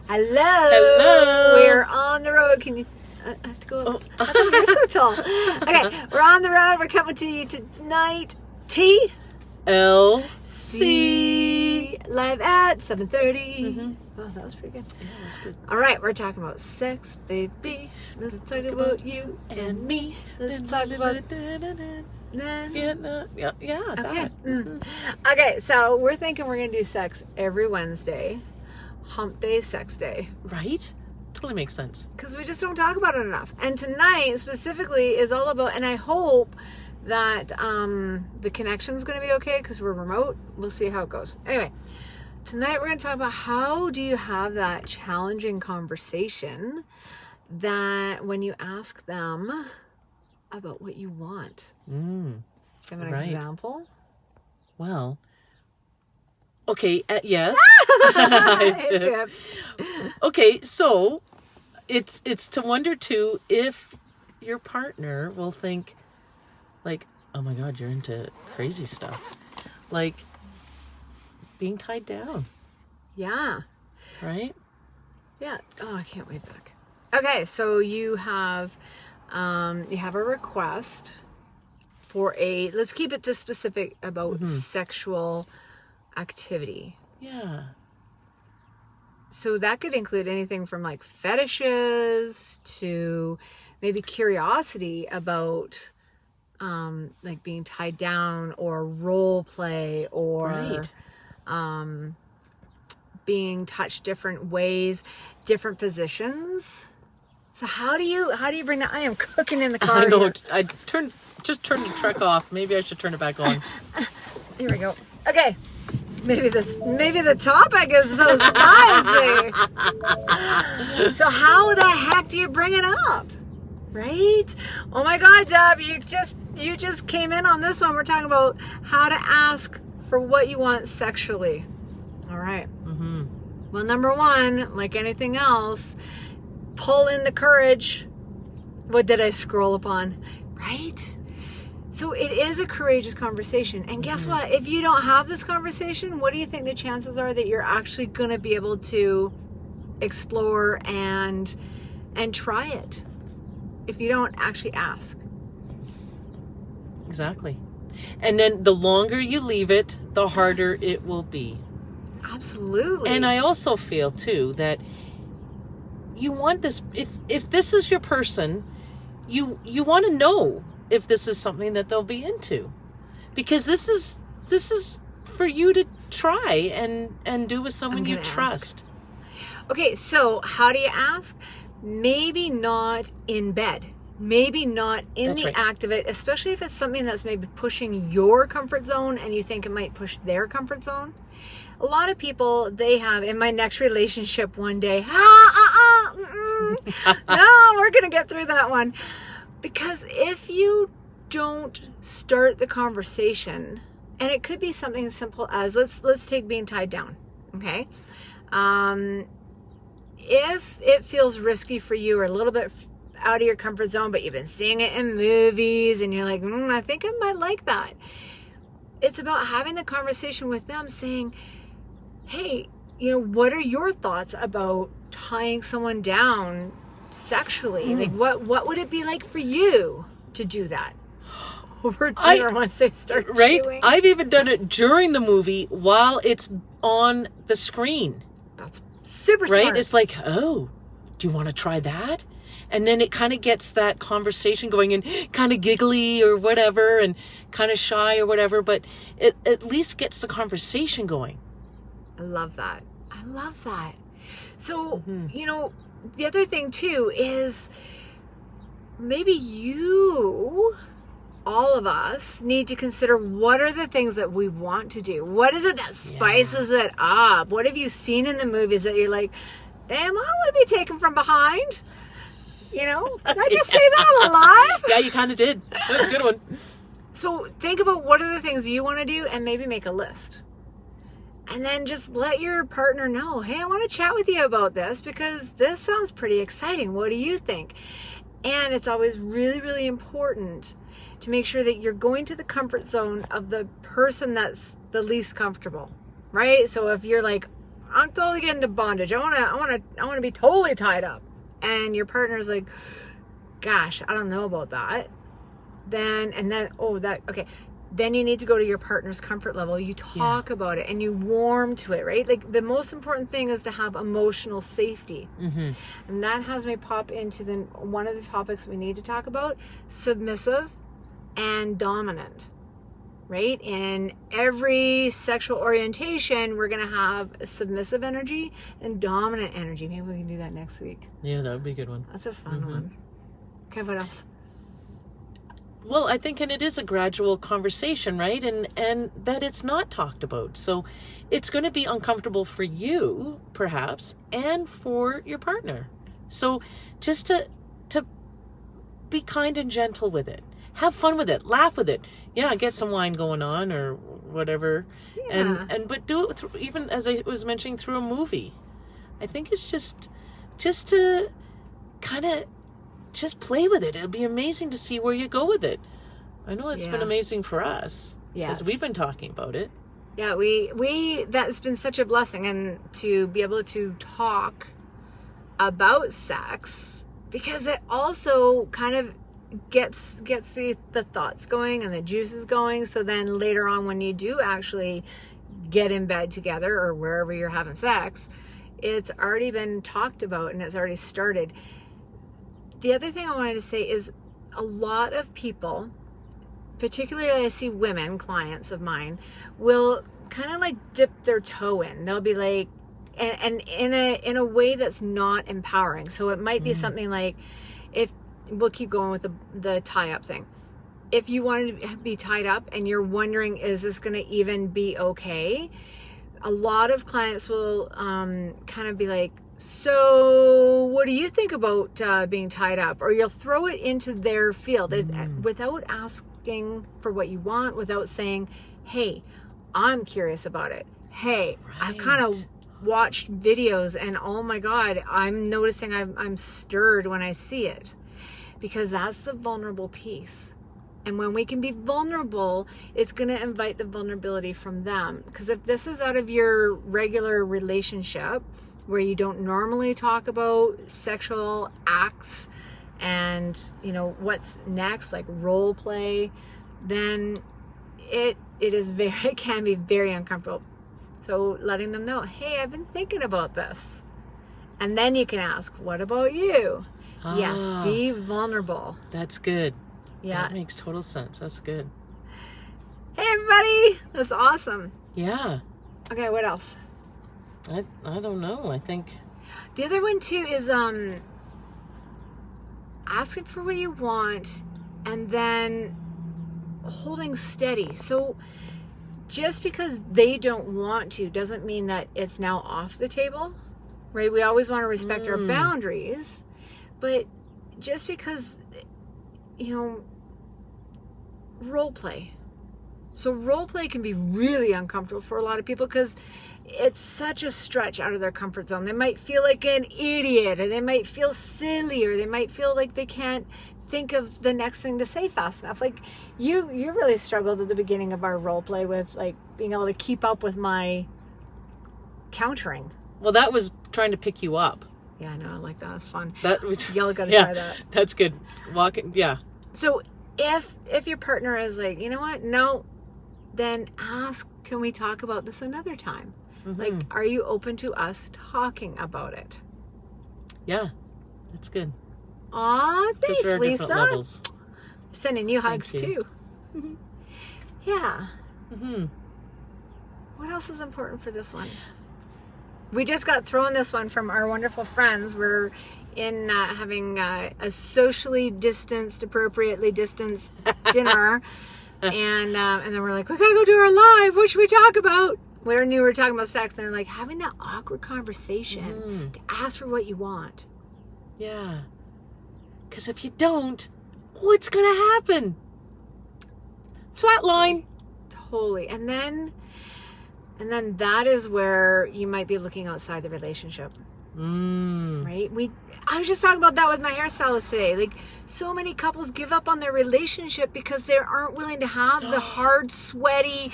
Hello. Hello. We're on the road. Can you? I have to go. Oh, you're so tall. Okay, we're on the road. We're coming to you tonight. LC. Live at 7:30. Mm-hmm. Oh, that was pretty good. Yeah, that's good. All right, we're talking about sex, baby. Let's talk about you and me. Let's talk about. Yeah, Okay. that. Okay, so we're thinking we're gonna do sex every Wednesday, Hump Day, Sex Day, Right? Totally makes sense. because we just don't talk about it enough. And tonight specifically is all about, and I hope that the connection's gonna be okay because we're remote. We'll see how it goes. Anyway, tonight we're gonna talk about how do you have that challenging conversation that when you ask them about what you want. Mm. Do you have an Right. example? Well, okay, yes. Yep. Okay, so it's to wonder too if your partner will think like, oh my God, you're into crazy stuff. Like being tied down, Yeah. right? Yeah. Oh, I can't wait back. Okay, so you have a request for let's keep it to specific about sexual activity. Yeah. So that could include anything from like fetishes to maybe curiosity about like being tied down or role play or Right. being touched different ways, different positions. So how do you bring that? I am cooking in the car. I know. Here. I just turned the truck off. Maybe I should turn it back on. Here we go. Okay. Maybe the topic is so spicy. So how the heck do you bring it up? Right? Oh my God, Deb, you just came in on this one. We're talking about how to ask for what you want sexually. All right. Mm-hmm. Well, number one, like anything else, pull in the courage. What did I scroll upon? Right? So it is a courageous conversation. And guess what? If you don't have this conversation, what do you think the chances are that you're actually going to be able to explore and try it if you don't actually ask? Exactly. And then the longer you leave it, the harder it will be. Absolutely. And I also feel too that you want this, if this is your person, you want to know if this is something that they'll be into, because this is for you to try and do with someone you trust. Okay, so how do you ask? Maybe not in bed. Maybe not in That's the right. act of it, especially if it's something that's maybe pushing your comfort zone and you think it might push their comfort zone. A lot of people, they have, in my next relationship one day, no, we're going to get through that one. Because if you don't start the conversation, and it could be something as simple as, let's take being tied down, okay? If it feels risky for you or a little bit out of your comfort zone, but you've been seeing it in movies and you're like, I think I might like that. It's about having the conversation with them saying, hey, what are your thoughts about tying someone down sexually? Like what would it be like for you to do that over dinner once they start chewing? I've even done it during the movie while it's on the screen. That's super smart. Right? It's like, oh, do you want to try that? And then it kind of gets that conversation going and kind of giggly or whatever and kind of shy or whatever, but it at least gets the conversation going. I love that. So, the other thing too is maybe all of us need to consider what are the things that we want to do. What is it that spices it up? What have you seen in the movies that you're like, damn, I would be taken from behind? Did I just say that alive? Yeah, you kind of did. That was a good one. So think about what are the things you want to do and maybe make a list. And then just let your partner know, hey, I want to chat with you about this because this sounds pretty exciting. What do you think? And it's always really, really important to make sure that you're going to the comfort zone of the person that's the least comfortable, right? So if you're like, I'm totally getting into bondage. I want to be totally tied up. And your partner's like, gosh, I don't know about that. Then you need to go to your partner's comfort level. You talk about it and you warm to it, right? Like, the most important thing is to have emotional safety. And that has me pop into one of the topics we need to talk about: submissive and dominant, right? In every sexual orientation, we're going to have a submissive energy and dominant energy. Maybe we can do that next week. Yeah, that would be a good one. That's a fun one. Okay, what else? Well, I think, and it is a gradual conversation, right? And that it's not talked about. So it's going to be uncomfortable for you, perhaps, and for your partner. So just to be kind and gentle with it. Have fun with it. Laugh with it. Yeah, get some wine going on or whatever. Yeah. But do it through, even as I was mentioning, through a movie. I think it's just to kind of just play with it. It'll be amazing to see where you go with it. I know it's been amazing for us. Yes. Because we've been talking about it. Yeah, we that's been such a blessing, and to be able to talk about sex, because it also kind of gets the thoughts going and the juices going. So then later on, when you do actually get in bed together or wherever you're having sex, it's already been talked about and it's already started. The other thing I wanted to say is, a lot of people, particularly I see women clients of mine, will kind of like dip their toe in. They'll be like, and in a way that's not empowering. So it might be something like, if we'll keep going with the tie-up thing. If you want to be tied up and you're wondering, is this going to even be okay? A lot of clients will kind of be like, so what do you think about being tied up? Or you'll throw it into their field without asking for what you want, without saying, hey, I'm curious about it. Hey, I've kind of watched videos and oh my God, I'm noticing I'm stirred when I see it. Because that's the vulnerable piece. And when we can be vulnerable, it's going to invite the vulnerability from them. Because if this is out of your regular relationship, where you don't normally talk about sexual acts and, what's next, like role play, then it can be very uncomfortable. So letting them know, hey, I've been thinking about this. And then you can ask, what about you? Yes, be vulnerable. That's good. Yeah. That makes total sense. That's good. Hey, everybody. That's awesome. Yeah. Okay, what else? I don't know. I think the other one too is asking for what you want and then holding steady. So just because they don't want to doesn't mean that it's now off the table, right? We always want to respect our boundaries, but just because, role play. So role play can be really uncomfortable for a lot of people because it's such a stretch out of their comfort zone. They might feel like an idiot, or they might feel silly, or they might feel like they can't think of the next thing to say fast enough. Like you really struggled at the beginning of our role play with like being able to keep up with my countering. Well, that was trying to pick you up. Yeah, I know. I like that. It's fun. Y'all got to try that. That's good. Walking. Yeah. So if your partner is like, you know what? No, then ask, can we talk about this another time? Like, are you open to us talking about it? Yeah, that's good. Aw, thanks, Lisa. Levels. Sending you hugs too. Yeah. What else is important for this one? We just got thrown this one from our wonderful friends. We're in having a socially distanced, appropriately distanced dinner. And then we're like, we gotta go do our live. What should we talk about? We already knew we were talking about sex. And they're like, having that awkward conversation to ask for what you want. Yeah. Because if you don't, what's gonna happen? Flatline. Totally. And then that is where you might be looking outside the relationship. Right? I was just talking about that with my hairstylist today. Like, so many couples give up on their relationship because they aren't willing to have the hard, sweaty,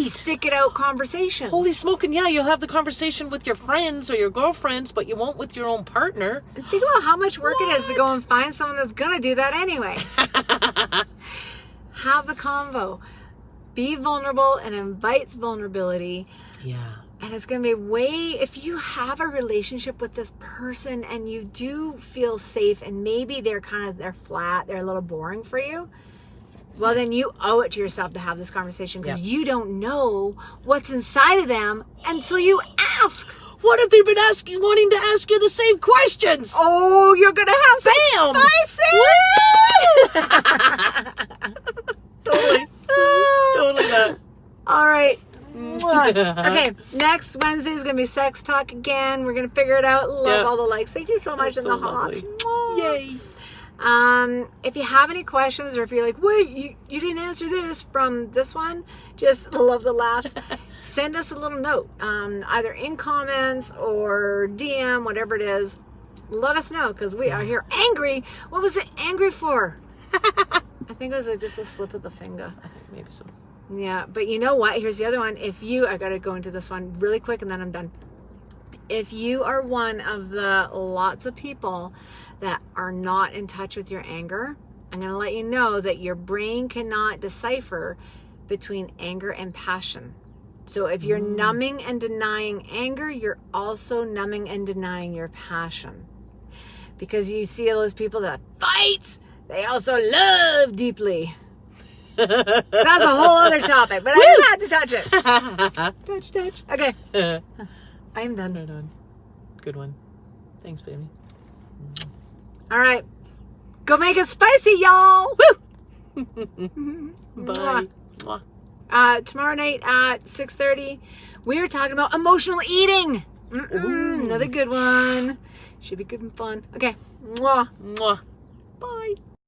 stick it out conversations. Holy smoke, and yeah, you'll have the conversation with your friends or your girlfriends, but you won't with your own partner. And think about how much work it is to go and find someone that's going to do that anyway. Have the convo. Be vulnerable, and invites vulnerability. Yeah. And it's going to be if you have a relationship with this person and you do feel safe, and maybe they're flat, they're a little boring for you, well, then you owe it to yourself to have this conversation, because you don't know what's inside of them until you ask. What if they've been wanting to ask you the same questions? Oh, you're going to have some spicy! Totally. Totally that. All right. Okay, next Wednesday is going to be sex talk again. We're going to figure it out. Love all the likes. Thank you so much in the hearts. Yay. If you have any questions, or if you're like, wait, you didn't answer this from this one, just love the laughs. Send us a little note, either in comments or DM, whatever it is. Let us know, because we are here angry. What was it angry for? I think it was just a slip of the finger. I think maybe so. Yeah, but you know what? Here's the other one. I got to go into this one really quick and then I'm done. If you are one of the lots of people that are not in touch with your anger, I'm going to let you know that your brain cannot decipher between anger and passion. So if you're numbing and denying anger, you're also numbing and denying your passion. Because you see all those people that fight, they also love deeply. So that's a whole other topic, but I just had to touch it. Touch. Okay. I am done. Right on. Good one. Thanks, baby. All right. Go make it spicy, y'all. Woo! Bye. Tomorrow night at 6:30, we are talking about emotional eating. Another good one. Should be good and fun. Okay. Mwah.